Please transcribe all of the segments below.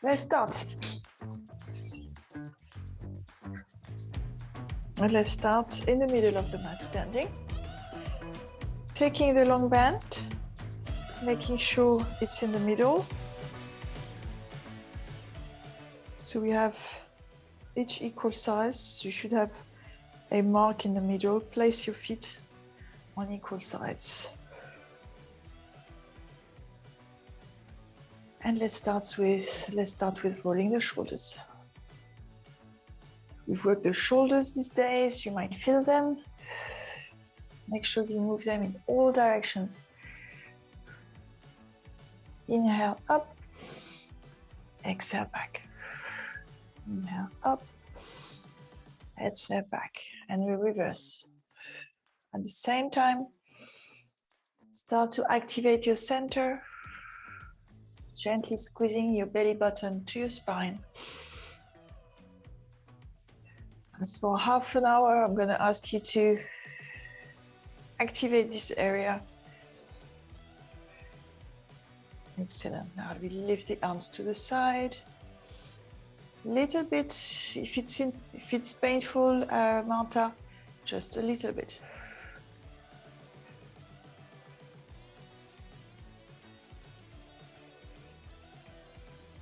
Let's start. Let's start in the middle of the mat standing. Taking the long band, making sure it's in the middle. So we have each equal size. You should have a mark in the middle. Place your feet on equal sides. And let's start with rolling the shoulders. We've worked the shoulders these days. You might feel them. Make sure you move them in all directions. Inhale up, exhale back. Inhale up, exhale back, and we reverse. At the same time, start to activate your center, gently squeezing your belly button to your spine. As for half an hour, I'm going to ask you to activate this area. Excellent. Now we lift the arms to the side. Little bit, if it's painful, Marta, just a little bit.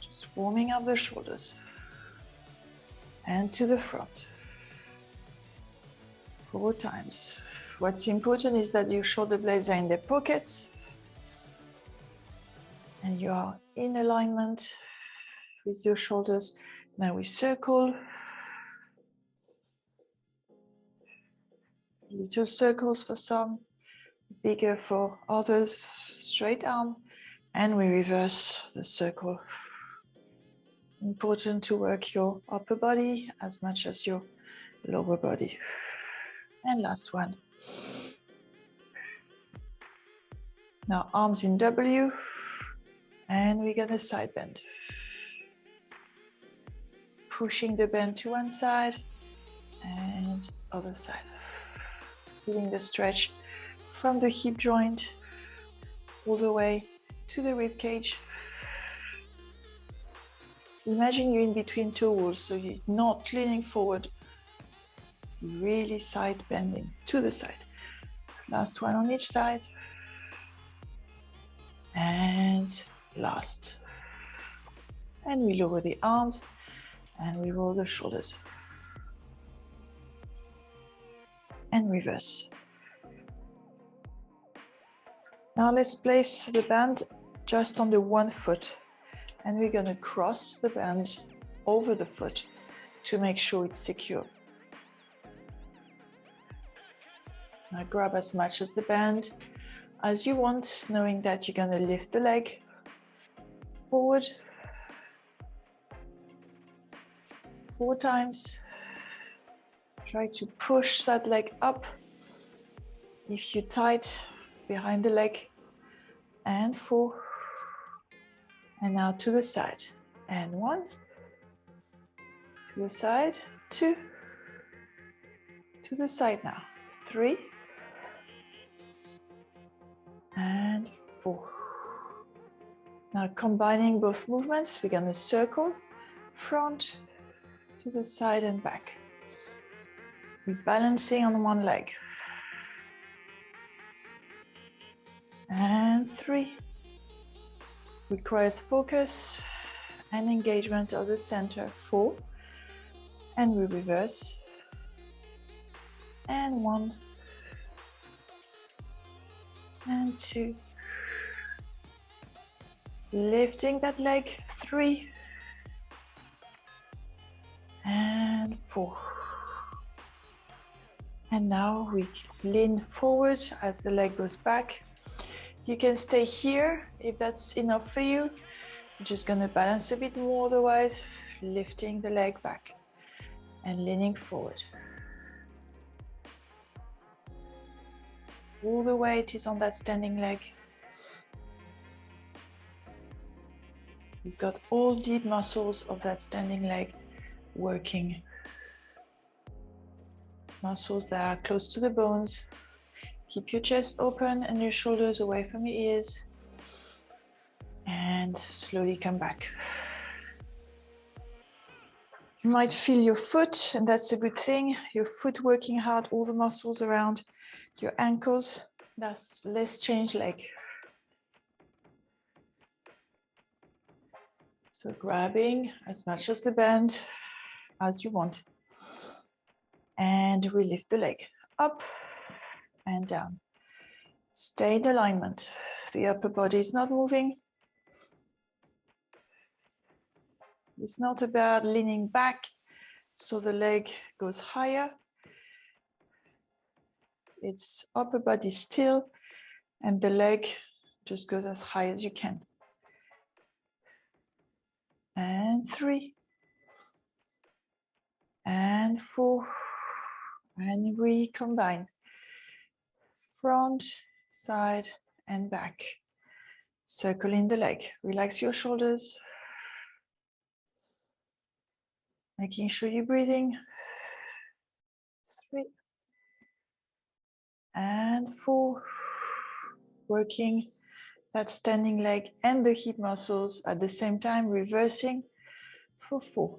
Just warming up the shoulders. And to the front. 4 times. What's important is that your shoulder blades are in their pockets. And you are in alignment with your shoulders. Now we circle. Little circles for some, bigger for others. Straight arm. And we reverse the circle. Important to work your upper body as much as your lower body. And last one. Now arms in W. And we're gonna side bend. Pushing the bend to one side and other side. Feeling the stretch from the hip joint all the way to the rib cage. Imagine you're in between two walls, so you're not leaning forward, really side bending to the side. Last one on each side. And last. And we lower the arms and we roll the shoulders. And reverse. Now let's place the band just on the one foot. And we're going to cross the band over the foot to make sure it's secure. Now grab as much as the band as you want, knowing that you're going to lift the leg forward 4 times. Try to push that leg up if you're tight behind the leg. And 4. And now to the side. And 1. To the side. 2. To the side now. 3. And 4. Now combining both movements, we're going to circle front to the side and back. We're balancing on one leg. And 3. Requires focus and engagement of the center. 4. And we reverse. And 1. And 2. Lifting that leg. 3. And 4. And now we lean forward as the leg goes back. You can stay here if that's enough for you. I'm just going to balance a bit more otherwise, lifting the leg back and leaning forward. All the weight is on that standing leg. You've got all deep muscles of that standing leg working. Muscles that are close to the bones, Keep your chest open and your shoulders away from your ears. And slowly come back. You might feel your foot, and that's a good thing. Your foot working hard, all the muscles around your ankles. Let's change leg. So grabbing as much as the band as you want. And we lift the leg up and down. Stay in alignment. The upper body is not moving. It's not about leaning back so the leg goes higher. It's upper body still and the leg just goes as high as you can. And 3. And 4. And recombine. Front, side, and back. Circle in the leg. Relax your shoulders. Making sure you're breathing. 3. And 4. Working that standing leg and the hip muscles at the same time, reversing for 4.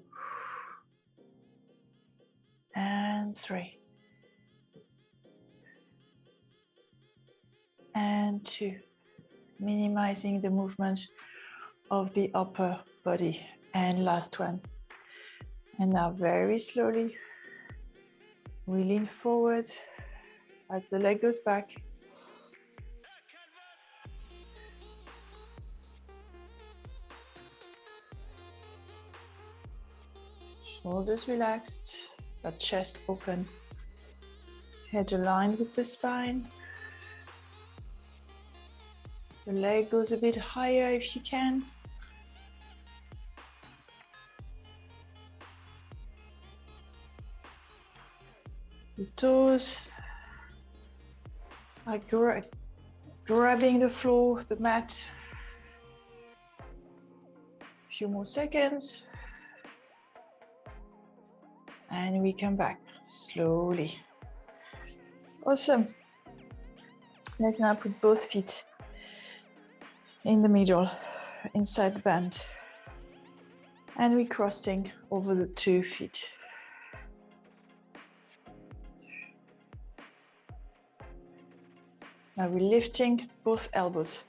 And 3. And 2. Minimizing the movement of the upper body. And last one. And now very slowly, we lean forward as the leg goes back. Shoulders relaxed, but chest open. Head aligned with the spine. The leg goes a bit higher if you can. The toes are grabbing the floor, the mat. A few more seconds. And we come back slowly. Awesome. Let's now put both feet in the middle, inside the band. And we're crossing over the 2 feet. Now we're lifting both elbows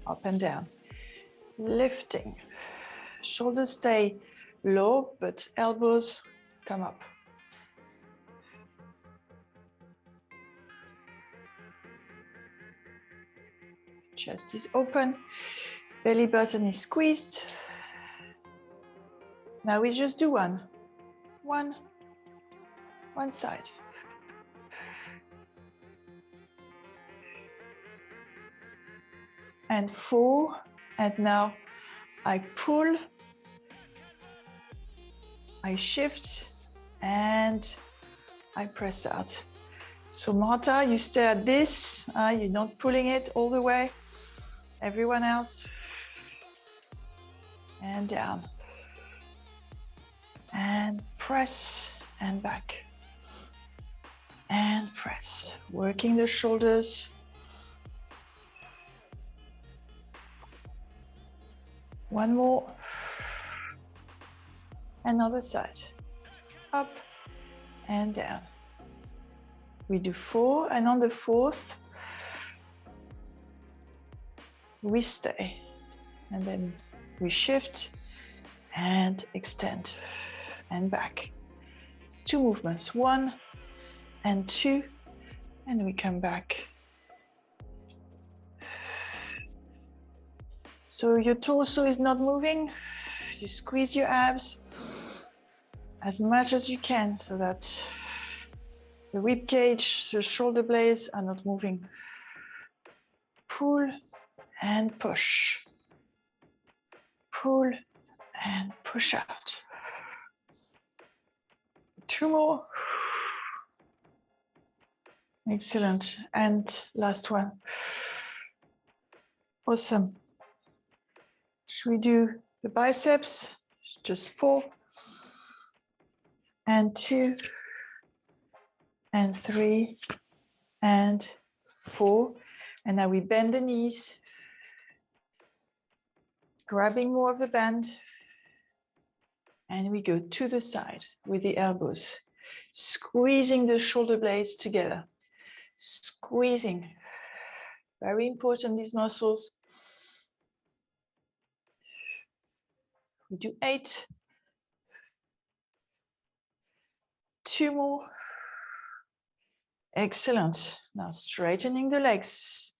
up and down. Lifting. Shoulders stay low, but elbows come up. Chest is open. Belly button is squeezed. Now we just do one side. And 4, and now I pull, I shift, and I press out. So Marta, you stay at this, you're not pulling it all the way. Everyone else, and down, and press, and back, and press, working the shoulders. One more. Another side. Up and down. We do 4, and on the 4th, we stay. And then we shift and extend and back. It's 2 movements, 1 and 2, and we come back. So your torso is not moving. You squeeze your abs as much as you can so that the rib cage, the shoulder blades are not moving. Pull and push. Pull and push out. 2 more. Excellent. And last one. Awesome. Should we do the biceps? Just 4 and 2 and 3 and 4. And now we bend the knees, grabbing more of the band. And we go to the side with the elbows, squeezing the shoulder blades together. Squeezing. Very important, these muscles. We do 8. 2 more. Excellent. Now straightening the legs.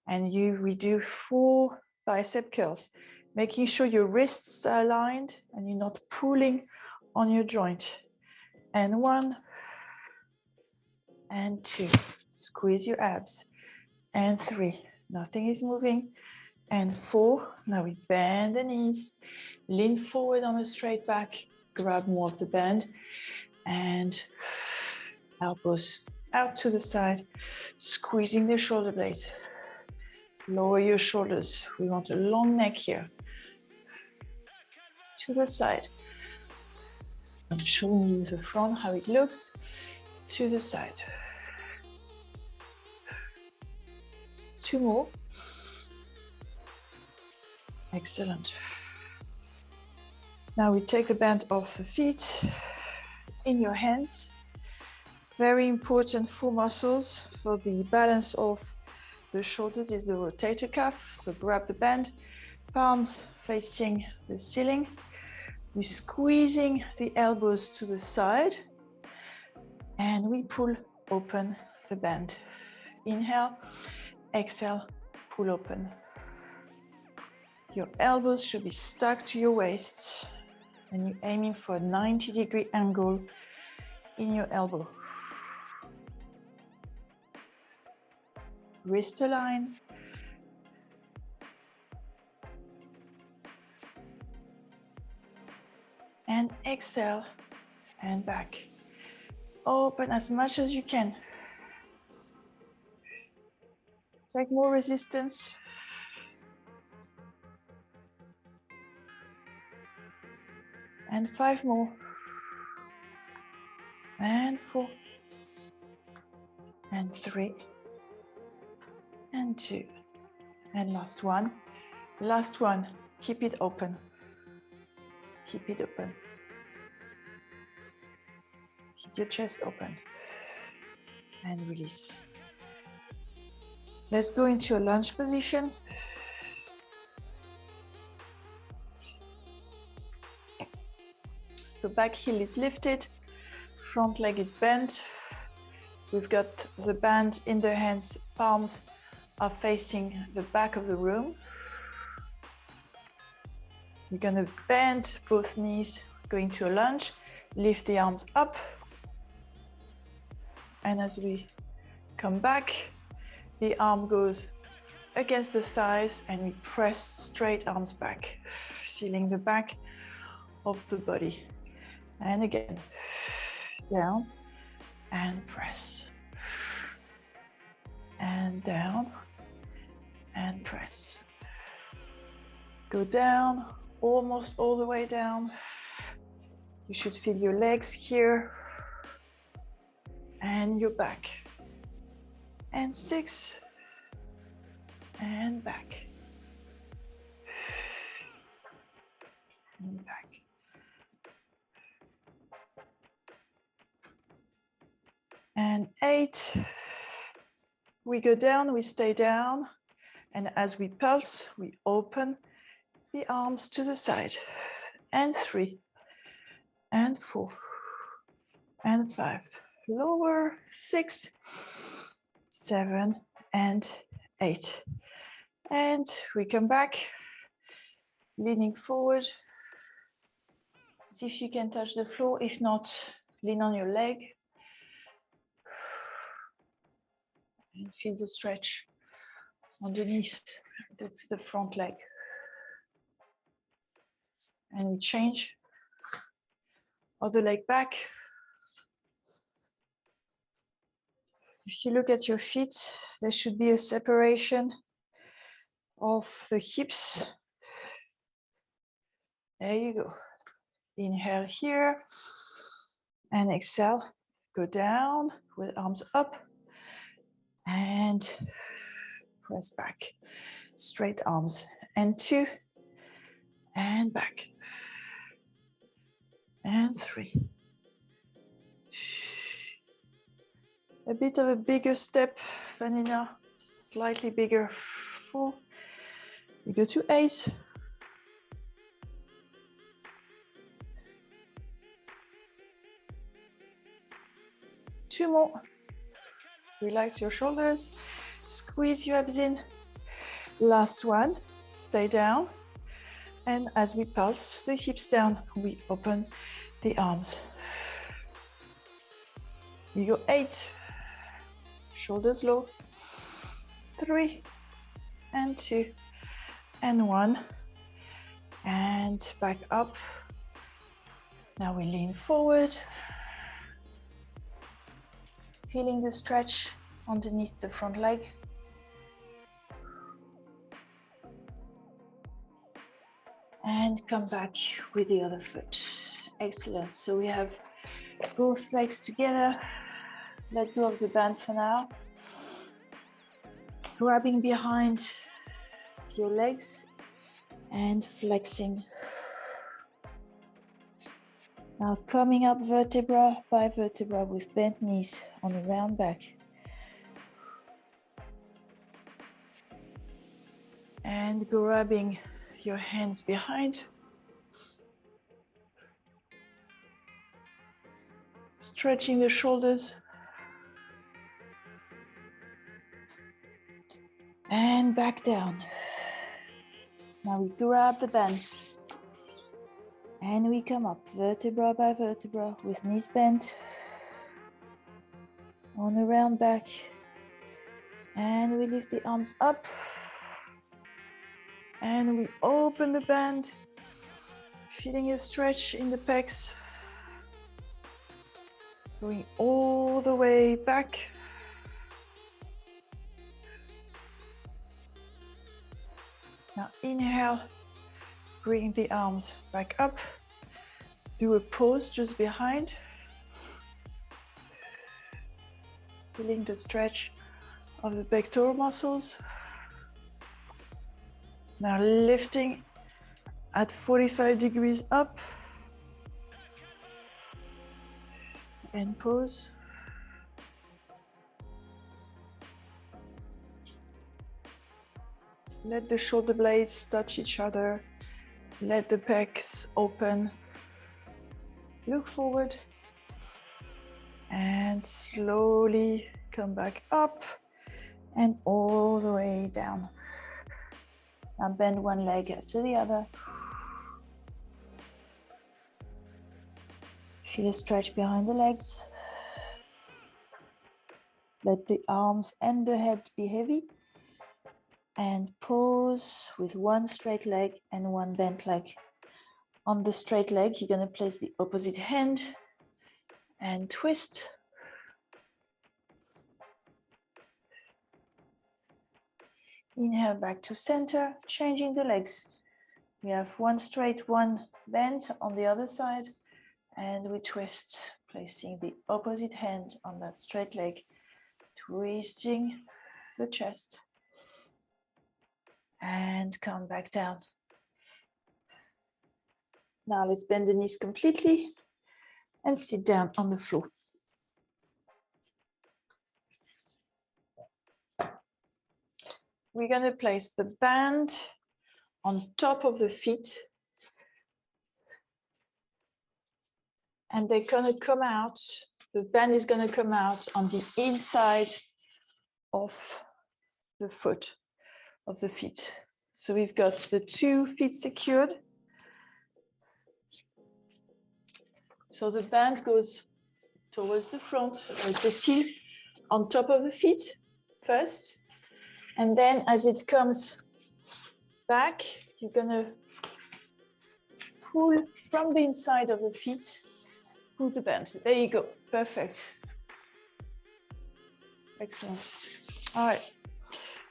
And we do 4 bicep curls, making sure your wrists are aligned and you're not pulling on your joint. And 1 and 2. Squeeze your abs. And 3. Nothing is moving. And 4. Now we bend the knees, lean forward on a straight back, grab more of the band, and elbows out to the side, squeezing the shoulder blades. Lower your shoulders. We want a long neck here. To the side. I'm showing you the front, how it looks. To the side. 2 more. Excellent. Now we take the band off the feet in your hands. Very important 4 muscles for the balance of the shoulders is the rotator cuff. So grab the band, palms facing the ceiling. We're squeezing the elbows to the side and we pull open the band. Inhale, exhale, pull open. Your elbows should be stuck to your waist and you're aiming for a 90-degree angle in your elbow. Wrist align. And exhale and back. Open as much as you can. Take more resistance. And 5 more. And 4. And 3. And 2. And last one. Last one. Keep it open. Keep it open. Keep your chest open. And release. Let's go into a lunge position. So back heel is lifted, front leg is bent. We've got the band in the hands, palms are facing the back of the room. We're going to bend both knees, going to a lunge, lift the arms up. And as we come back, the arm goes against the thighs and we press straight arms back, feeling the back of the body. And again, down and press. And down and press. Go down, almost all the way down. You should feel your legs here and your back. And 6 and back. And back. And 8. We go down, we stay down. And as we pulse, we open the arms to the side. And 3. And 4. And 5. Lower. 6. 7. And 8. And we come back, leaning forward. See if you can touch the floor. If not, lean on your leg. And feel the stretch underneath the front leg. And we change. Other leg back. If you look at your feet, there should be a separation of the hips. There you go. Inhale here and exhale. Go down with arms up and press back. Straight arms and 2 and back and 3. A bit of a bigger step, Vanina, slightly bigger. 4. We go to 8. 2 more. Relax your shoulders, squeeze your abs in. Last one, stay down. And as we pulse the hips down, we open the arms. You go 8, shoulders low. 3 and 2 and 1. And back up. Now we lean forward. Feeling the stretch underneath the front leg. And come back with the other foot. Excellent. So we have both legs together. Let go of the band for now. Grabbing behind your legs and flexing. Now coming up vertebra by vertebra with bent knees on a round back. And grabbing your hands behind. Stretching the shoulders. And back down. Now we grab the band. And we come up vertebra by vertebra with knees bent. On a round back. And we lift the arms up. And we open the band. Feeling a stretch in the pecs. Going all the way back. Now inhale, bring the arms back up. Do a pause just behind. Feeling the stretch of the pectoral muscles. Now lifting at 45 degrees up. And pause. Let the shoulder blades touch each other. Let the pecs open. Look forward. And slowly come back up and all the way down. Now bend one leg to the other. Feel a stretch behind the legs. Let the arms and the head be heavy. And pause with one straight leg and one bent leg. On the straight leg, you're going to place the opposite hand and twist. Inhale back to center, changing the legs. We have one straight, one bent on the other side. And we twist, placing the opposite hand on that straight leg, twisting the chest. And come back down. Now let's bend the knees completely and sit down on the floor. We're going to place the band on top of the feet. And they're going to come out, the band is going to come out on the inside of the foot, of the feet. So we've got the 2 feet secured. So the band goes towards the front, as you see, on top of the feet first. And then as it comes back, you're going to pull from the inside of the feet. Pull the band. There you go. Perfect. Excellent. All right.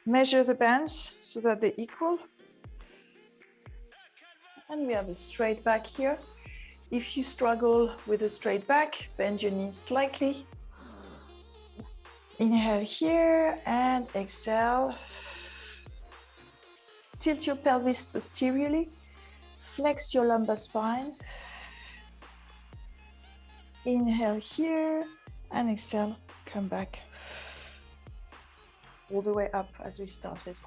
Measure the bands so that they're equal. And we have a straight back here. If you struggle with a straight back, bend your knees slightly Inhale here and exhale. Tilt your pelvis posteriorly. Flex your lumbar spine. Inhale here and exhale. Come back. All the way up as we started.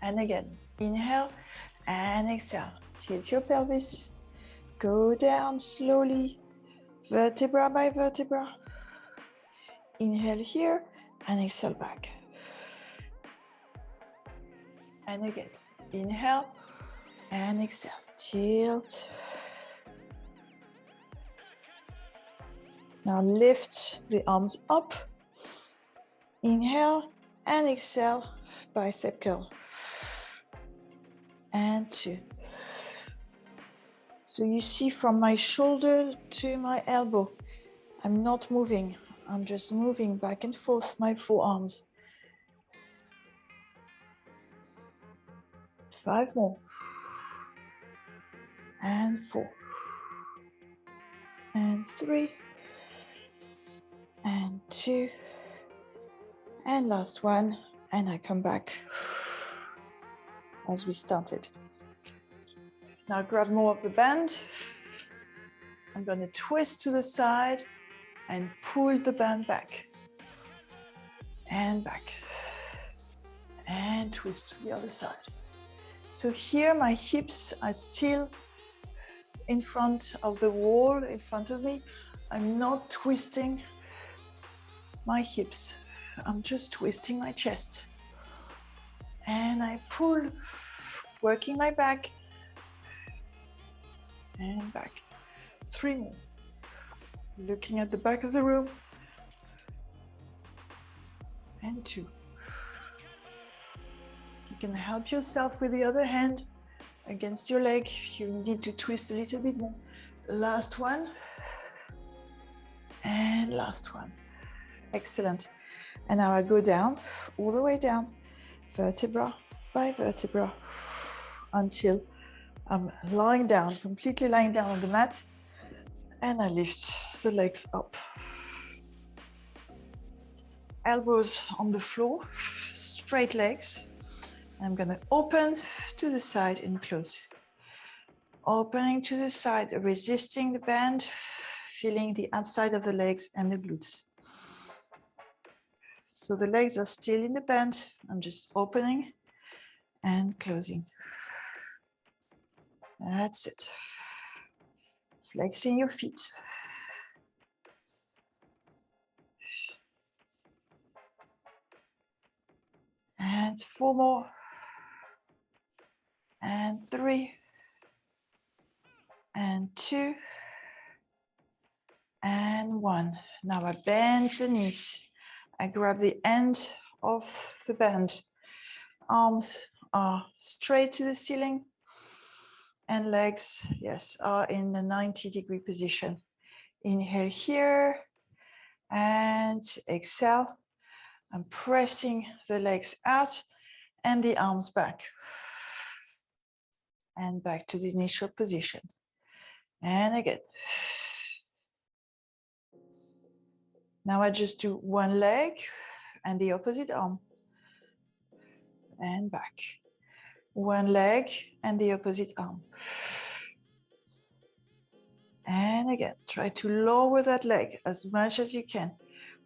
And again, inhale and exhale. Tilt your pelvis. Go down slowly, vertebra by vertebra. Inhale here and exhale back. And again, inhale and exhale. Tilt. Now lift the arms up. Inhale and exhale, bicep curl. And 2. So you see from my shoulder to my elbow, I'm not moving. I'm just moving back and forth my forearms. 5 more. And 4. And 3. And 2. And last one. And I come back as we started. Now grab more of the band. I'm going to twist to the side and pull the band back. And back. And twist to the other side. So here my hips are still in front of the wall, in front of me. I'm not twisting my hips. I'm just twisting my chest. And I pull, working my back. And back. 3 more. Looking at the back of the room. And 2. You can help yourself with the other hand against your leg. You need to twist a little bit more. Last one. And last one. Excellent. And now I go down, all the way down, vertebra by vertebra, until I'm lying down, completely lying down on the mat, and I lift the legs up. Elbows on the floor, straight legs. I'm gonna open to the side and close. Opening to the side, resisting the band, feeling the outside of the legs and the glutes. So the legs are still in the band. I'm just opening and closing. That's it. Flexing your feet. And 4 more. And 3. And 2. And 1. Now I bend the knees. I grab the end of the band. Arms are straight to the ceiling. And legs, yes, are in the 90-degree position. Inhale here and exhale. I'm pressing the legs out and the arms back. And back to the initial position. And again. Now I just do one leg and the opposite arm. And back. One leg and the opposite arm. And again, try to lower that leg as much as you can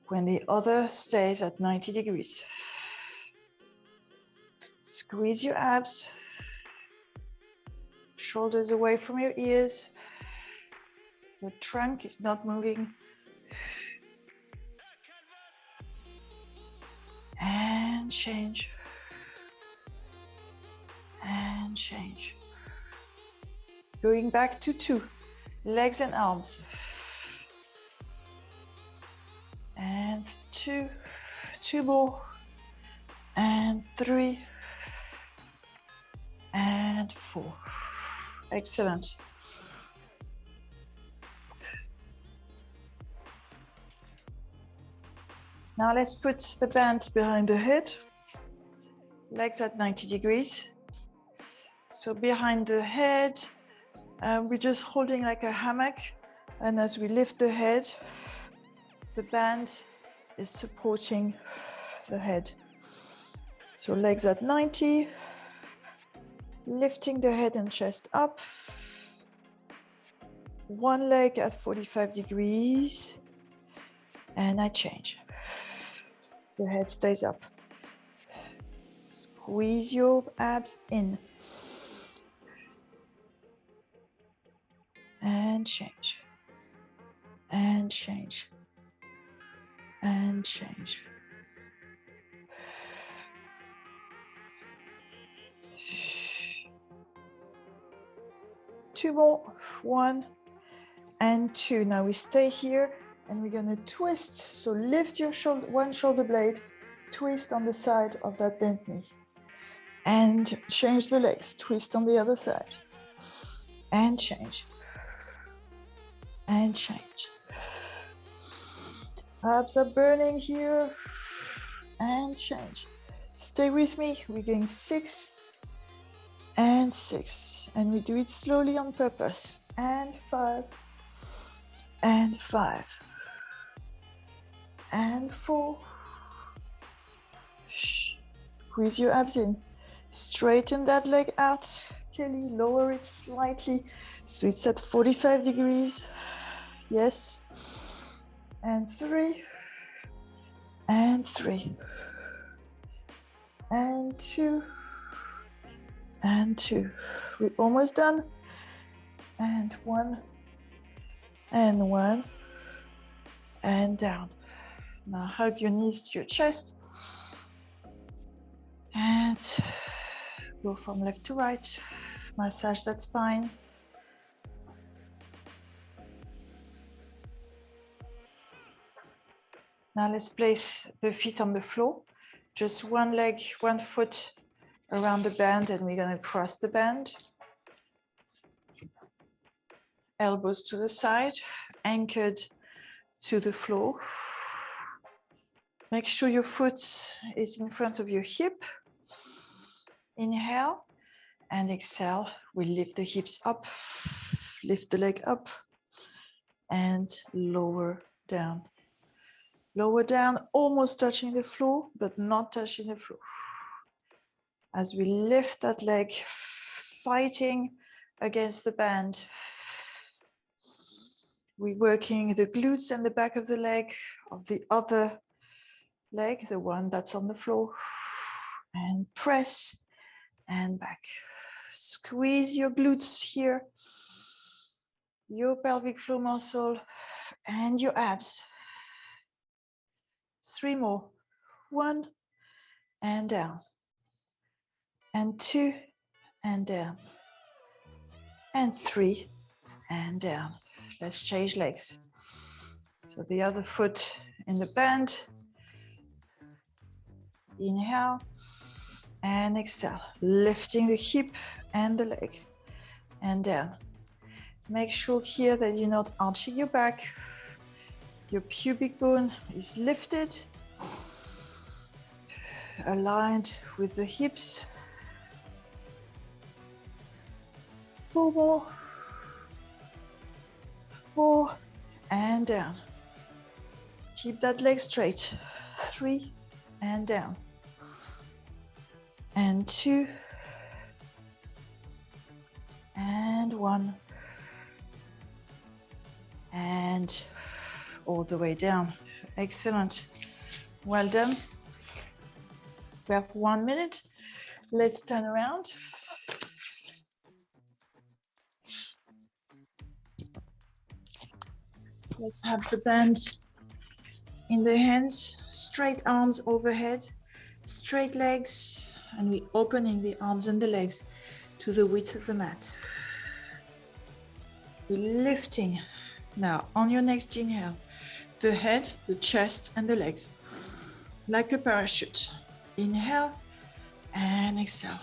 when the other stays at 90 degrees. Squeeze your abs. Shoulders away from your ears. The trunk is not moving. And change. And change. Going back to 2. Legs and arms. And 2. 2 more. And 3. And 4. Excellent. Now let's put the band behind the head. Legs at 90 degrees. So behind the head, we're just holding like a hammock. And as we lift the head, the band is supporting the head. So legs at 90, lifting the head and chest up. One leg at 45 degrees, and I change. The head stays up. Squeeze your abs in. And change. And change. And change. Two more. 1 and 2. Now we stay here and we're going to twist. So lift your shoulder, one shoulder blade, twist on the side of that bent knee. And change the legs, twist on the other side. And change. And change. Abs are burning here. And change. Stay with me. We're going 6 and 6. And we do it slowly on purpose. And 5. And 5. And 4. Squeeze your abs in. Straighten that leg out. Kelly, lower it slightly. So it's at 45 degrees. Yes. And 3. And 3. And 2. And 2. We're almost done. And 1. And 1. And down. Now hug your knees to your chest. And go from left to right. Massage that spine. Now let's place the feet on the floor. Just one leg, one foot around the band, and we're going to cross the band. Elbows to the side, anchored to the floor. Make sure your foot is in front of your hip. Inhale and exhale. We lift the hips up, lift the leg up, and lower down. Lower down, almost touching the floor, but not touching the floor. As we lift that leg, fighting against the band. We're working the glutes and the back of the leg, of the other leg, the one that's on the floor. And press and back. Squeeze your glutes here, your pelvic floor muscle, and your abs. 3 more. 1 and down. And 2 and down. And 3 and down. Let's change legs. So the other foot in the band. Inhale and exhale. Lifting the hip and the leg. And down. Make sure here that you're not arching your back. Your pubic bone is lifted, aligned with the hips. 4 more. 4 and down. Keep that leg straight. 3 and down. And 2 and 1 and all the way down. Excellent. Well done. We have 1 minute. Let's turn around. Let's have the band in the hands, straight arms overhead, straight legs, and we're opening the arms and the legs to the width of the mat. We're lifting now on your next inhale, the head, the chest, and the legs, like a parachute. Inhale and exhale.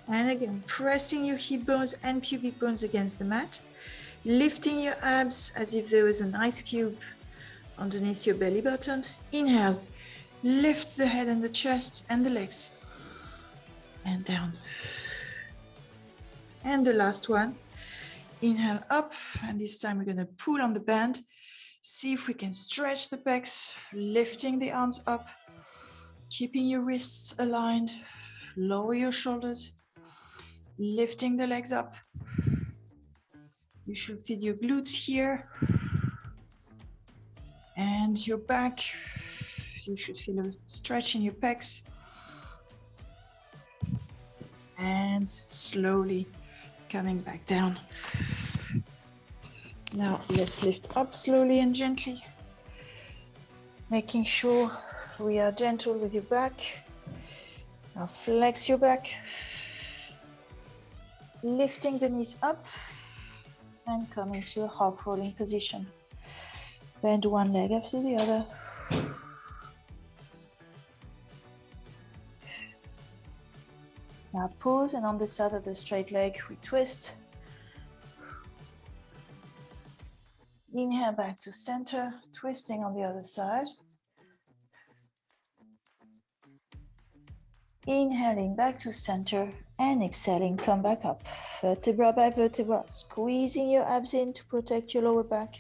And again, pressing your hip bones and pubic bones against the mat, lifting your abs as if there was an ice cube underneath your belly button. Inhale, lift the head and the chest and the legs, and down. And the last one. Inhale up, and this time we're going to pull on the band, See if we can stretch the pecs, lifting the arms up, keeping your wrists aligned, lower your shoulders, lifting the legs up. You should feel your glutes here and your back. You should feel a stretch in your pecs. And slowly coming back down. Now let's lift up slowly and gently, making sure we are gentle with your back. Now flex your back, lifting the knees up and coming to a half rolling position. Bend one leg after the other. Now pause, and on the side of the straight leg, we twist. Inhale back to center, twisting on the other side. Inhaling back to center and exhaling, come back up. Vertebra by vertebra, squeezing your abs in to protect your lower back.